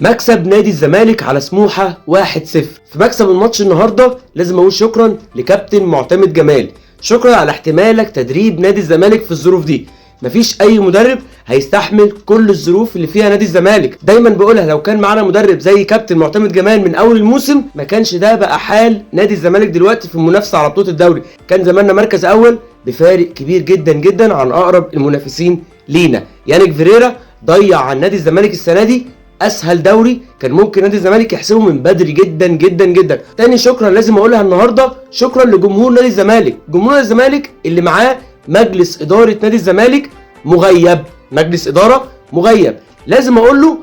مكسب نادي الزمالك على سموحه 1-0. في مكسب الماتش النهارده لازم اقول شكرا لكابتن معتمد جمال، شكرا على احتمالك تدريب نادي الزمالك في الظروف دي. مفيش اي مدرب هيستحمل كل الظروف اللي فيها نادي الزمالك. دايما بقولها، لو كان معانا مدرب زي كابتن معتمد جمال من اول الموسم ما كانش ده بقى حال نادي الزمالك دلوقتي في المنافسه على بطوله الدوري. كان زماننا مركز اول بفارق كبير جدا جدا عن اقرب المنافسين لينا. يانيك فيريرا ضيع عن نادي الزمالك السنه دي اسهل دوري كان ممكن نادي الزمالك يحسبه من بدري جدا جدا جدا. تاني شكرا لازم اقولها النهارده، شكرا لجمهور نادي الزمالك. جمهور نادي الزمالك اللي معاه مجلس اداره نادي الزمالك مغيب، مجلس اداره مغيب. لازم اقول له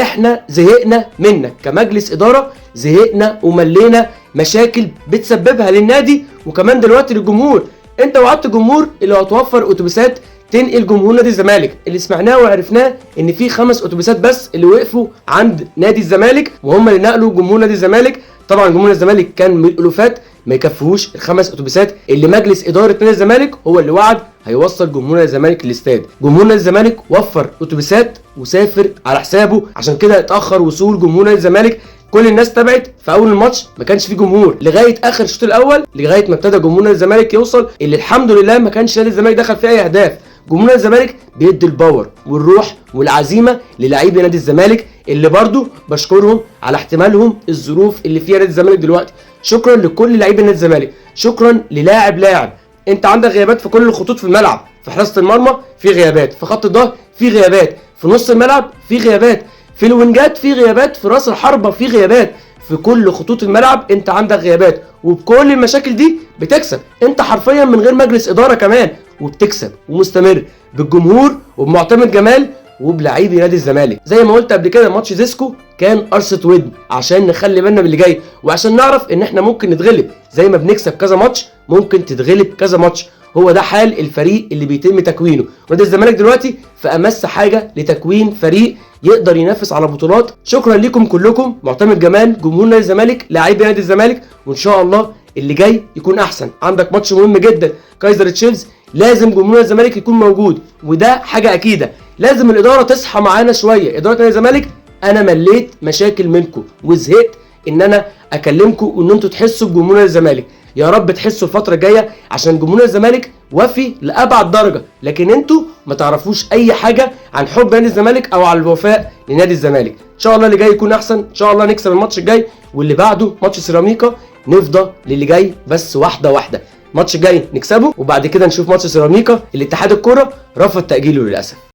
احنا زهقنا منك كمجلس اداره، زهقنا وملينا مشاكل بتسببها للنادي وكمان دلوقتي للجمهور. انت وعدت الجمهور اللي هتوفر اتوبيسات تنقل جمهور نادي الزمالك. اللي سمعناه وعرفناه ان في 5 اتوبيسات بس اللي وقفوا عند نادي الزمالك وهم اللي نقلوا جمهور نادي الزمالك. طبعا جمهور نادي الزمالك كان من الالوفات، ما يكفيهوش ال5 اتوبيسات اللي مجلس اداره نادي الزمالك هو اللي وعد هيوصل جمهور نادي الزمالك للاستاد. جمهور نادي الزمالك وفر اتوبيسات وسافر على حسابه، عشان كده اتاخر وصول جمهور نادي الزمالك. كل الناس تابعت في اول الماتش ما كانش فيه جمهور لغايه اخر الشوط الاول، لغايه ما ابتدى جمهور نادي الزمالك يوصل، اللي الحمد لله ما كانش نادي الزمالك دخل فيه اي اهداف. جمهور نادي الزمالك بيدي الباور والروح والعزيمه للاعيبه نادي الزمالك اللي برضو بشكرهم على احتمالهم الظروف اللي فيها نادي الزمالك دلوقتي. شكرا لكل لاعيبه نادي الزمالك، شكرا للاعب. انت عندك غيابات في كل الخطوط في الملعب، في حراسه المرمى في غيابات، في خط الظهر في غيابات، في نص الملعب في غيابات، في الوينجات في غيابات، في راس الحربه في غيابات، في كل خطوط الملعب انت عندك غيابات. وبكل المشاكل دي بتكسب انت حرفيا من غير مجلس اداره كمان، وبتكسب ومستمر بالجمهور وبمعتمد جمال وبلاعيبي نادي الزمالك. زي ما قلت قبل كده، ماتش زيسكو كان قرصه ودن عشان نخلي بالنا باللي جاي، وعشان نعرف ان احنا ممكن نتغلب زي ما بنكسب كذا ماتش ممكن تتغلب كذا ماتش. هو ده حال الفريق اللي بيتم تكوينه. نادي الزمالك دلوقتي في امس حاجه لتكوين فريق يقدر ينافس على بطولات. شكرا لكم كلكم، معتمد جمال، جمهور نادي الزمالك، لاعبي نادي الزمالك، وان شاء الله اللي جاي يكون احسن. عندك ماتش مهم جدا كايزر تشيفز، لازم جمهور الزمالك يكون موجود، وده حاجه اكيده. لازم الاداره تصحى معانا شويه. اداره نادي الزمالك انا مليت مشاكل منكم وزهقت ان انا اكلمكم وان انتوا تحسوا بجمهور نادي الزمالك. يا رب تحسوا الفتره الجايه عشان جمهور نادي الزمالك وفي لابعد درجه، لكن انتوا ما تعرفوش اي حاجه عن حب نادي الزمالك او على الوفاء لنادي الزمالك. ان شاء الله اللي جاي يكون احسن، ان شاء الله نكسب الماتش الجاي واللي بعده ماتش سيراميكا، نفضى للي جاي بس واحده واحده. الماتش الجاي نكسبه وبعد كده نشوف ماتش سيراميكا اللي اتحاد الكوره رفض تاجيله للاسف.